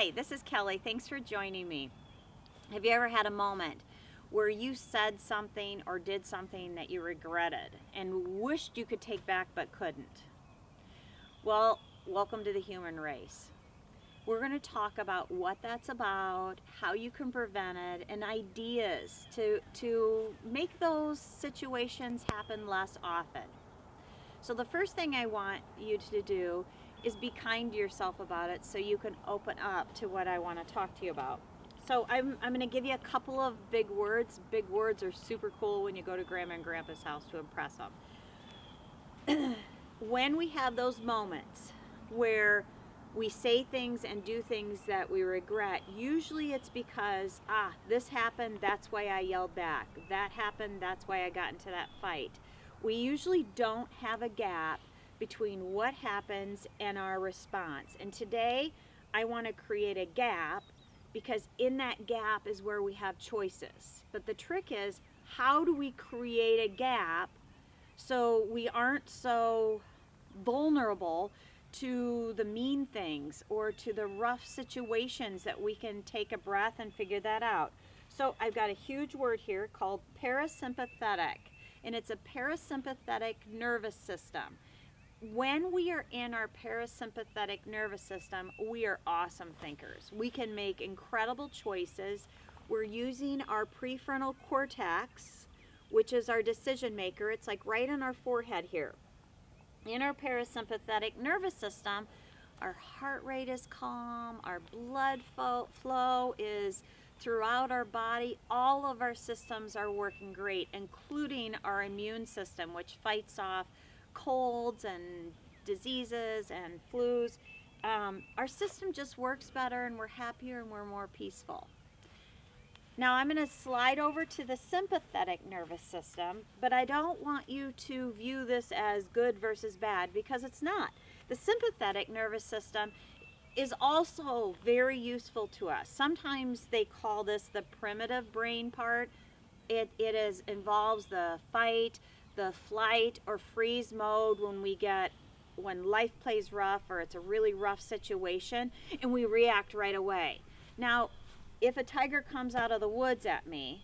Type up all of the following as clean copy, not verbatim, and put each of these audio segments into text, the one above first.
Hi, this is Kelly. Thanks for joining me. Have you ever had a moment where you said something or did something that you regretted and wished you could take back but couldn't? Well, welcome to the human race. We're going to talk about what that's about, how you can prevent it, and ideas to make those situations happen less often. So the first thing I want you to do is be kind to yourself about it so you can open up to what I want to talk to you about. So I'm going to give you a couple of big words. Big words are super cool when you go to Grandma and Grandpa's house to impress them. When we have those moments where we say things and do things that we regret, usually it's because, this happened, that's why I yelled back. That happened, that's why I got into that fight. We usually don't have a gap between what happens and our response. And today, I want to create a gap because in that gap is where we have choices. But the trick is, how do we create a gap so we aren't so vulnerable to the mean things or to the rough situations that we can take a breath and figure that out? So I've got a huge word here called parasympathetic, and it's a parasympathetic nervous system. When we are in our parasympathetic nervous system, we are awesome thinkers. We can make incredible choices. We're using our prefrontal cortex, which is our decision maker. It's like right on our forehead here. In our parasympathetic nervous system, our heart rate is calm, our blood flow is throughout our body. All of our systems are working great, including our immune system, which fights off colds and diseases and flus. Our system just works better, and we're happier and we're more peaceful. Now I'm going to slide over to the sympathetic nervous system, but I don't want you to view this as good versus bad, because it's not. The sympathetic nervous system is also very useful to us. Sometimes they call this the primitive brain part. It involves the fight, the flight, or freeze mode when life plays rough or it's a really rough situation, and we react right away. Now, if a tiger comes out of the woods at me,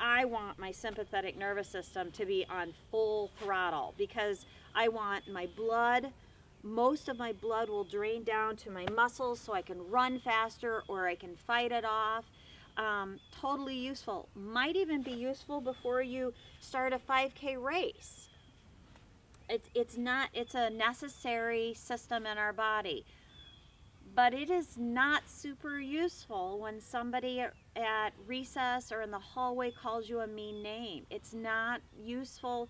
I want my sympathetic nervous system to be on full throttle, because I want most of my blood will drain down to my muscles so I can run faster or I can fight it off. Totally useful. Might even be useful before you start a 5K race. It's a necessary system in our body. But it is not super useful when somebody at recess or in the hallway calls you a mean name. It's not useful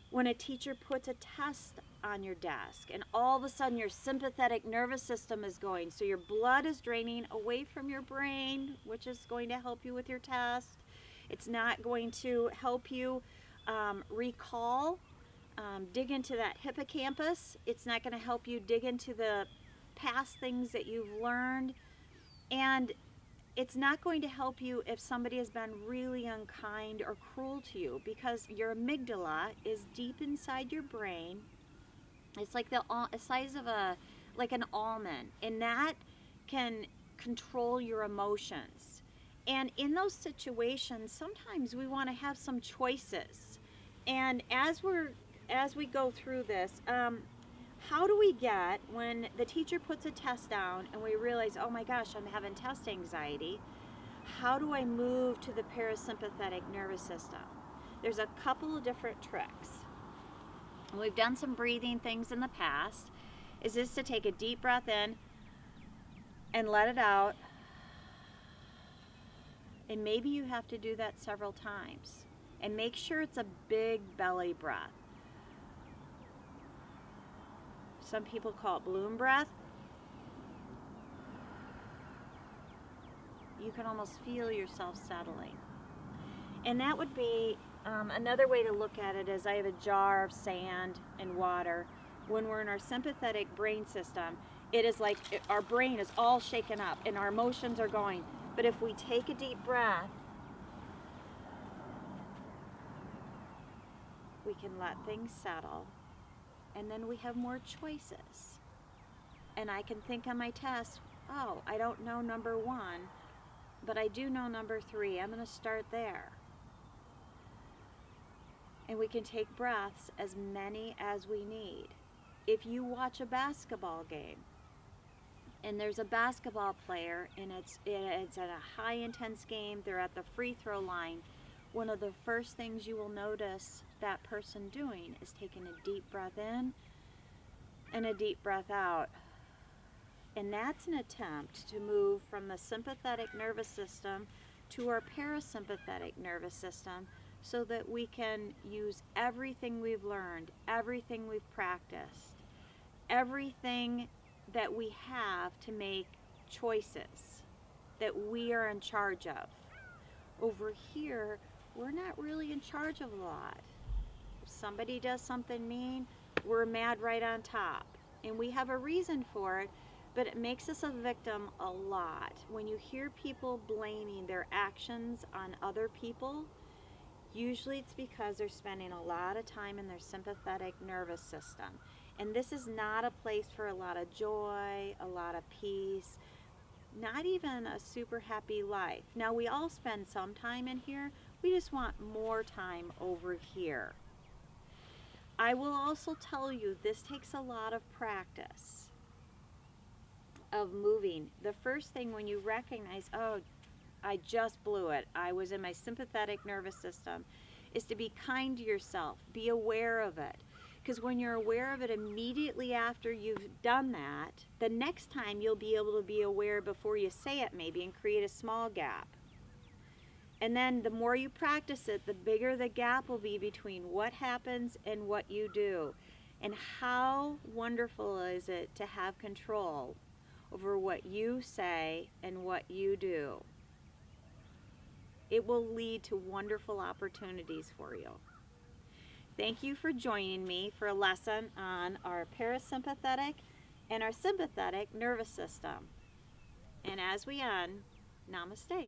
when a teacher puts a test on your desk and all of a sudden your sympathetic nervous system is going. So your blood is draining away from your brain, which is going to help you with your test. It's not going to help you recall, dig into that hippocampus. It's not going to help you dig into the past things that you've learned, and it's not going to help you if somebody has been really unkind or cruel to you, because your amygdala is deep inside your brain. It's like the size of an almond, and that can control your emotions. And in those situations, sometimes we want to have some choices. And as we go through this, how do we get, when the teacher puts a test down and we realize, oh my gosh, I'm having test anxiety, how do I move to the parasympathetic nervous system? There's a couple of different tricks. We've done some breathing things in the past. Is this to take a deep breath in and let it out? And maybe you have to do that several times. And make sure it's a big belly breath. Some people call it balloon breath. You can almost feel yourself settling. And that would be another way to look at it is, I have a jar of sand and water. When we're in our sympathetic brain system, it is like our brain is all shaken up and our emotions are going. But if we take a deep breath, we can let things settle, and then we have more choices. And I can think on my test, oh, I don't know number 1, but I do know number 3. I'm going to start there. And we can take breaths as many as we need. If you watch a basketball game and there's a basketball player and it's at a high intense game, they're at the free throw line, one of the first things you will notice that person doing is taking a deep breath in and a deep breath out. And that's an attempt to move from the sympathetic nervous system to our parasympathetic nervous system, so that we can use everything we've learned, everything we've practiced, everything that we have to make choices that we are in charge of. Over here, we're not really in charge of a lot. If somebody does something mean, we're mad right on top. And we have a reason for it, but it makes us a victim a lot. When you hear people blaming their actions on other people, usually it's because they're spending a lot of time in their sympathetic nervous system. And this is not a place for a lot of joy, a lot of peace, not even a super happy life. Now, we all spend some time in here. We just want more time over here. I will also tell you this takes a lot of practice of moving. The first thing when you recognize, oh, I just blew it, I was in my sympathetic nervous system, is to be kind to yourself. Be aware of it. Because when you're aware of it immediately after you've done that, the next time you'll be able to be aware before you say it maybe and create a small gap. And then the more you practice it, the bigger the gap will be between what happens and what you do. And how wonderful is it to have control over what you say and what you do. It will lead to wonderful opportunities for you. Thank you for joining me for a lesson on our parasympathetic and our sympathetic nervous system. And as we end, namaste.